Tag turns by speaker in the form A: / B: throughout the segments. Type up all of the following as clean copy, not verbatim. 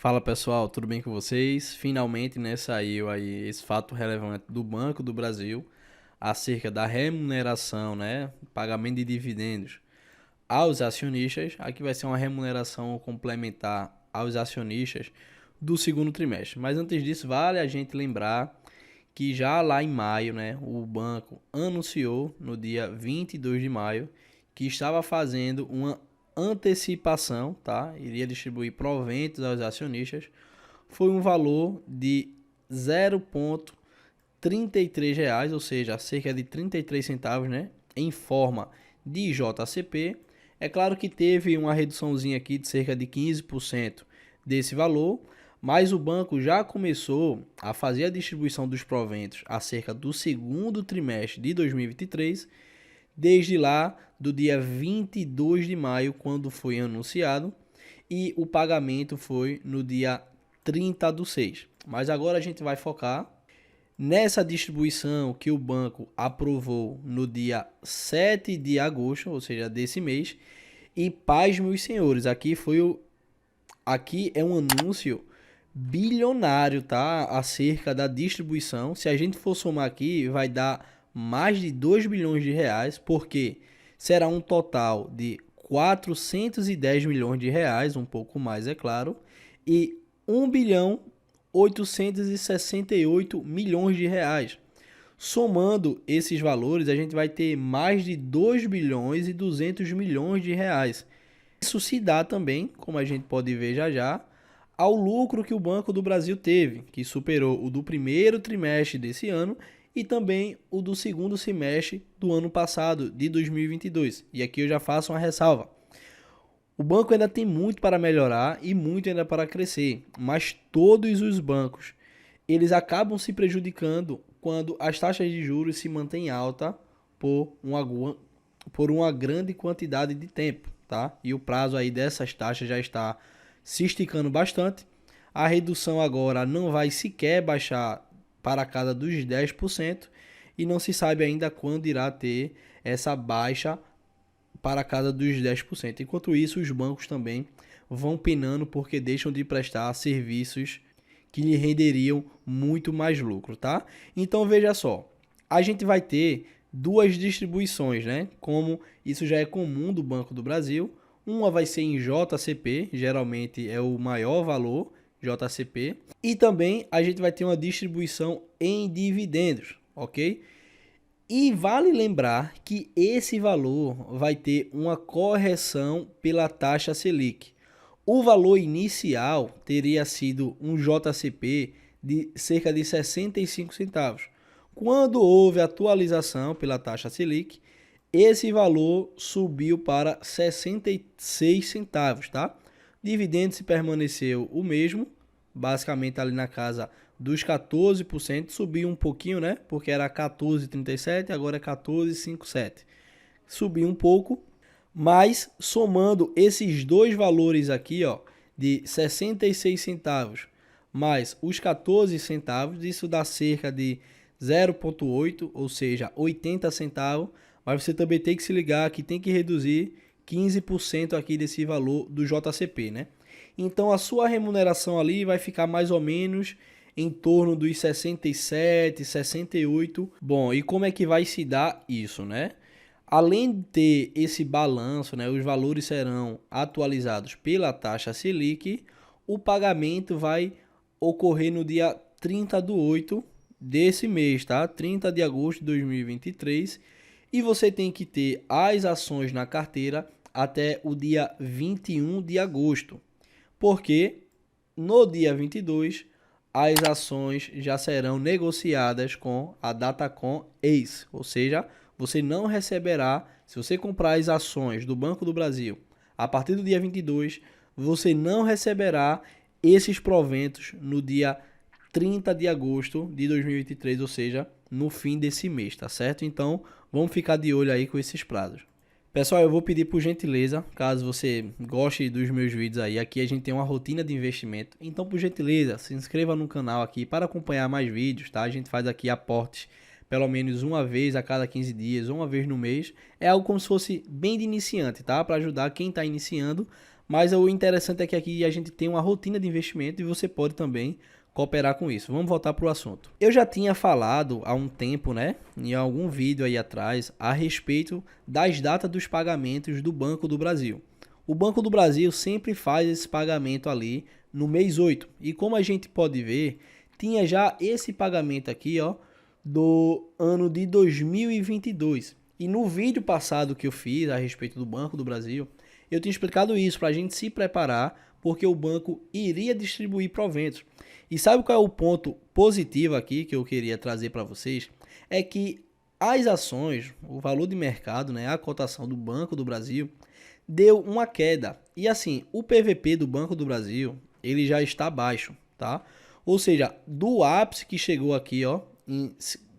A: Fala pessoal, tudo bem com vocês? Finalmente, né, saiu aí esse fato relevante do Banco do Brasil acerca da remuneração, né, pagamento de dividendos aos acionistas. Aqui vai ser uma remuneração complementar aos acionistas do segundo trimestre. Mas antes disso, vale a gente lembrar que já lá em maio, né, o banco anunciou no dia 22 de maio que estava fazendo uma antecipação, tá? Iria distribuir proventos aos acionistas. Foi um valor de 0,33 reais, ou seja, cerca de 33 centavos, né, em forma de JCP. É claro que teve uma reduçãozinha aqui de cerca de 15% desse valor, mas o banco já começou a fazer a distribuição dos proventos acerca do segundo trimestre de 2023, desde lá do dia 22 de maio, quando foi anunciado, e o pagamento foi no dia 30 do 6. Mas agora a gente vai focar nessa distribuição que o banco aprovou no dia 7 de agosto, ou seja, desse mês. E paz, meus senhores, aqui é um anúncio bilionário, tá? Acerca da distribuição. Se a gente for somar aqui, vai dar mais de 2 bilhões de reais, porque será um total de 410 milhões de reais, um pouco mais, é claro, e 1 bilhão 868 milhões de reais. Somando esses valores, a gente vai ter mais de 2 bilhões e 200 milhões de reais. Isso se dá também, como a gente pode ver já já, ao lucro que o Banco do Brasil teve, que superou o do primeiro trimestre desse ano e também o do segundo semestre do ano passado, de 2022. E aqui eu já faço uma ressalva. O banco ainda tem muito para melhorar e muito ainda para crescer, mas todos os bancos, eles acabam se prejudicando quando as taxas de juros se mantêm alta por uma grande quantidade de tempo, tá? E o prazo aí dessas taxas já está se esticando bastante. A redução agora não vai sequer baixar para casa dos 10% e não se sabe ainda quando irá ter essa baixa para casa dos 10%. Enquanto isso, os bancos também vão penando porque deixam de prestar serviços que lhe renderiam muito mais lucro, tá? Então veja só, a gente vai ter duas distribuições, né? Como isso já é comum do Banco do Brasil. Uma vai ser em JCP, geralmente é o maior valor, JCP, e também a gente vai ter uma distribuição em dividendos, ok? E vale lembrar que esse valor vai ter uma correção pela taxa Selic. O valor inicial teria sido um JCP de cerca de 65 centavos. Quando houve atualização pela taxa Selic, esse valor subiu para 66 centavos, tá? Dividendo se permaneceu o mesmo, basicamente ali na casa dos 14%, subiu um pouquinho, né? Porque era 14,37, agora é 14,57. Subiu um pouco, mas somando esses dois valores aqui, ó, de 66 centavos mais os 14 centavos, isso dá cerca de 0,8, ou seja, 80 centavos, mas você também tem que se ligar que tem que reduzir 15% aqui desse valor do JCP, né? Então a sua remuneração ali vai ficar mais ou menos em torno dos 67, 68. Bom, e como é que vai se dar isso, né? Além de ter esse balanço, né, os valores serão atualizados pela taxa Selic, o pagamento vai ocorrer no dia 30 do 8 desse mês, tá? 30 de agosto de 2023. E você tem que ter as ações na carteira até o dia 21 de agosto. Porque no dia 22 as ações já serão negociadas com a Datacom Ace, ou seja, você não receberá, se você comprar as ações do Banco do Brasil a partir do dia 22, você não receberá esses proventos no dia 30 de agosto de 2023, ou seja, no fim desse mês, tá certo? Então, vamos ficar de olho aí com esses prazos. Pessoal, eu vou pedir por gentileza, caso você goste dos meus vídeos aí, aqui a gente tem uma rotina de investimento. Então, por gentileza, se inscreva no canal aqui para acompanhar mais vídeos, tá? A gente faz aqui aportes pelo menos uma vez a cada 15 dias ou uma vez no mês. É algo como se fosse bem de iniciante, tá? Para ajudar quem está iniciando, Mas o interessante é que aqui a gente tem uma rotina de investimento e você pode também cooperar com isso. Vamos voltar para o assunto. Eu já tinha falado há um tempo, né, em algum vídeo aí atrás, a respeito das datas dos pagamentos do Banco do Brasil. O Banco do Brasil sempre faz esse pagamento ali no mês 8. E como a gente pode ver, tinha já esse pagamento aqui, ó, do ano de 2022. E no vídeo passado que eu fiz a respeito do Banco do Brasil, eu tinha explicado isso para a gente se preparar, porque o banco iria distribuir proventos. E sabe qual é o ponto positivo aqui que eu queria trazer para vocês? É que as ações, o valor de mercado, né, a cotação do Banco do Brasil, deu uma queda. E assim, o PVP do Banco do Brasil, ele já está baixo, tá? Ou seja, do ápice que chegou aqui, ó, em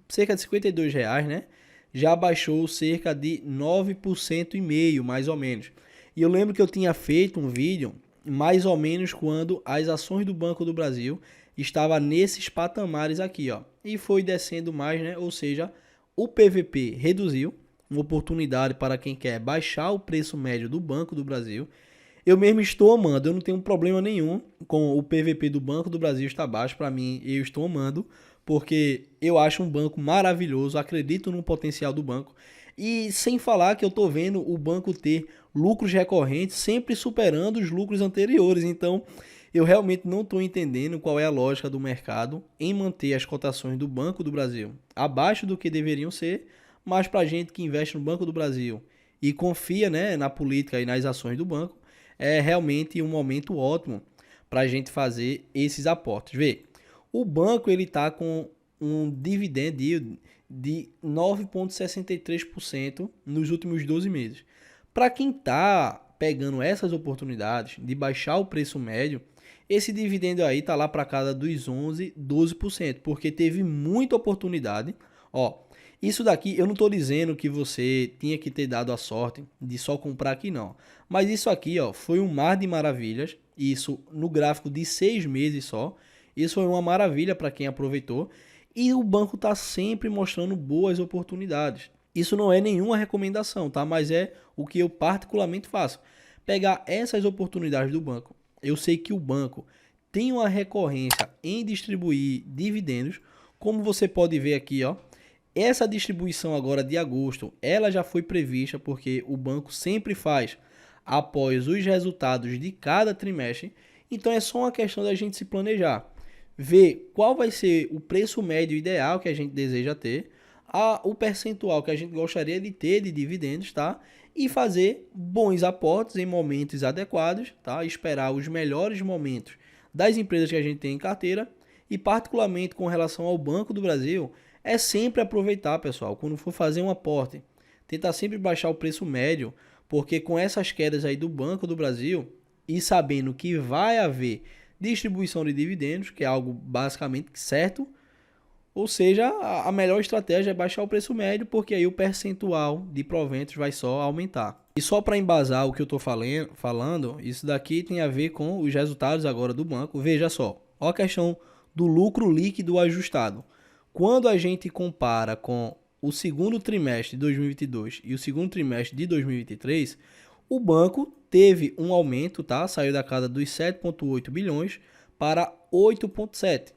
A: cerca de R$ 52, né? Já baixou cerca de 9,5%, mais ou menos. E eu lembro que eu tinha feito um vídeo mais ou menos quando as ações do Banco do Brasil estava nesses patamares aqui, ó. E foi descendo mais, né? Ou seja, o PVP reduziu, uma oportunidade para quem quer baixar o preço médio do Banco do Brasil. Eu mesmo estou amando, eu não tenho problema nenhum com o PVP do Banco do Brasil estar baixo. Para mim, eu estou amando, porque eu acho um banco maravilhoso, acredito no potencial do banco. E sem falar que eu estou vendo o banco ter lucros recorrentes sempre superando os lucros anteriores. Então, eu realmente não estou entendendo qual é a lógica do mercado em manter as cotações do Banco do Brasil abaixo do que deveriam ser, mas para a gente que investe no Banco do Brasil e confia, né, na política e nas ações do banco, é realmente um momento ótimo para a gente fazer esses aportes. Vê, o banco ele está com um dividend yield de 9,63% nos últimos 12 meses. Para quem está pegando essas oportunidades de baixar o preço médio, esse dividendo aí está lá para casa dos 11, 12%, porque teve muita oportunidade. Ó, isso daqui eu não estou dizendo que você tinha que ter dado a sorte de só comprar aqui não. Mas isso aqui, ó, foi um mar de maravilhas. Isso no gráfico de 6 meses só. Isso foi uma maravilha para quem aproveitou. E o banco está sempre mostrando boas oportunidades. Isso não é nenhuma recomendação, tá? Mas é o que eu particularmente faço. Pegar essas oportunidades do banco. Eu sei que o banco tem uma recorrência em distribuir dividendos. Como você pode ver aqui, ó. Essa distribuição agora de agosto, ela já foi prevista porque o banco sempre faz após os resultados de cada trimestre. Então é só uma questão da gente se planejar, ver qual vai ser o preço médio ideal que a gente deseja ter, o percentual que a gente gostaria de ter de dividendos, tá? E fazer bons aportes em momentos adequados, tá? Esperar os melhores momentos das empresas que a gente tem em carteira e particularmente com relação ao Banco do Brasil, é sempre aproveitar, pessoal, quando for fazer um aporte, tentar sempre baixar o preço médio, porque com essas quedas aí do Banco do Brasil e sabendo que vai haver distribuição de dividendos, que é algo basicamente certo, ou seja, a melhor estratégia é baixar o preço médio, porque aí o percentual de proventos vai só aumentar. E só para embasar o que eu estou falando, isso daqui tem a ver com os resultados agora do banco. Veja só, ó a questão do lucro líquido ajustado. Quando a gente compara com o segundo trimestre de 2022 e o segundo trimestre de 2023, o banco teve um aumento, tá? Saiu da casa dos 7,8 bilhões para 8,7.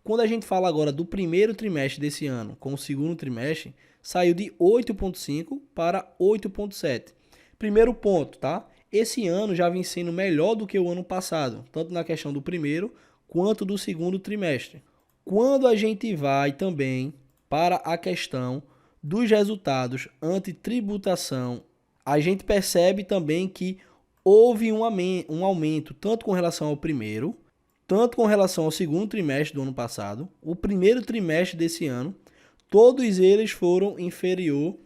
A: Quando a gente fala agora do primeiro trimestre desse ano com o segundo trimestre, saiu de 8,5 para 8,7. Primeiro ponto, tá? Esse ano já vem sendo melhor do que o ano passado, tanto na questão do primeiro quanto do segundo trimestre. Quando a gente vai também para a questão dos resultados anti-tributação, a gente percebe também que houve um aumento tanto com relação ao primeiro, tanto com relação ao segundo trimestre do ano passado. O primeiro trimestre desse ano, todos eles foram inferior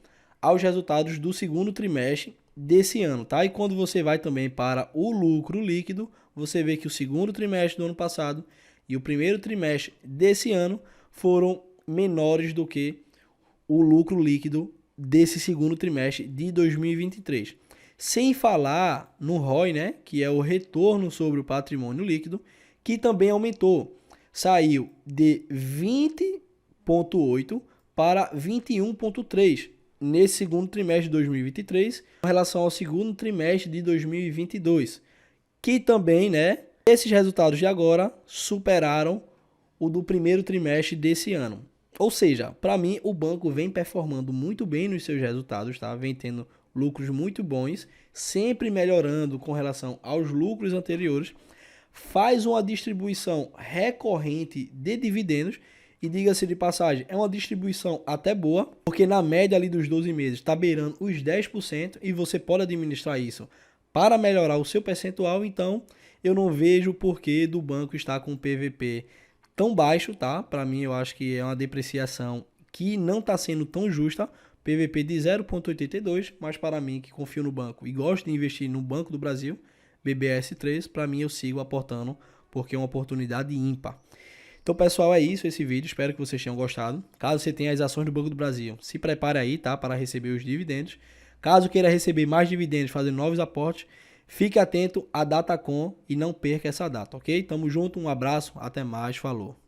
A: aos resultados do segundo trimestre desse ano, tá? E quando você vai também para o lucro líquido, você vê que o segundo trimestre do ano passado e o primeiro trimestre desse ano foram menores do que o lucro líquido desse segundo trimestre de 2023. Sem falar no ROI, né, que é o retorno sobre o patrimônio líquido, que também aumentou. Saiu de 20,8 para 21,3 nesse segundo trimestre de 2023, em relação ao segundo trimestre de 2022. que também, né, esses resultados de agora superaram o do primeiro trimestre desse ano. Ou seja, para mim o banco vem performando muito bem nos seus resultados, tá? Vem tendo lucros muito bons, sempre melhorando com relação aos lucros anteriores, faz uma distribuição recorrente de dividendos e diga-se de passagem, é uma distribuição até boa, porque na média ali dos 12 meses está beirando os 10% e você pode administrar isso para melhorar o seu percentual, então eu não vejo o porquê do banco estar com o PVP tão baixo, tá? Para mim eu acho que é uma depreciação que não está sendo tão justa, PVP de 0,82, mas para mim que confio no banco e gosto de investir no Banco do Brasil, BBS3, para mim eu sigo aportando porque é uma oportunidade ímpar. Então, pessoal, é isso esse vídeo. Espero que vocês tenham gostado. Caso você tenha as ações do Banco do Brasil, se prepare aí, tá? Para receber os dividendos. Caso queira receber mais dividendos, fazer novos aportes, fique atento à DataCon e não perca essa data, ok? Tamo junto, um abraço, até mais, falou.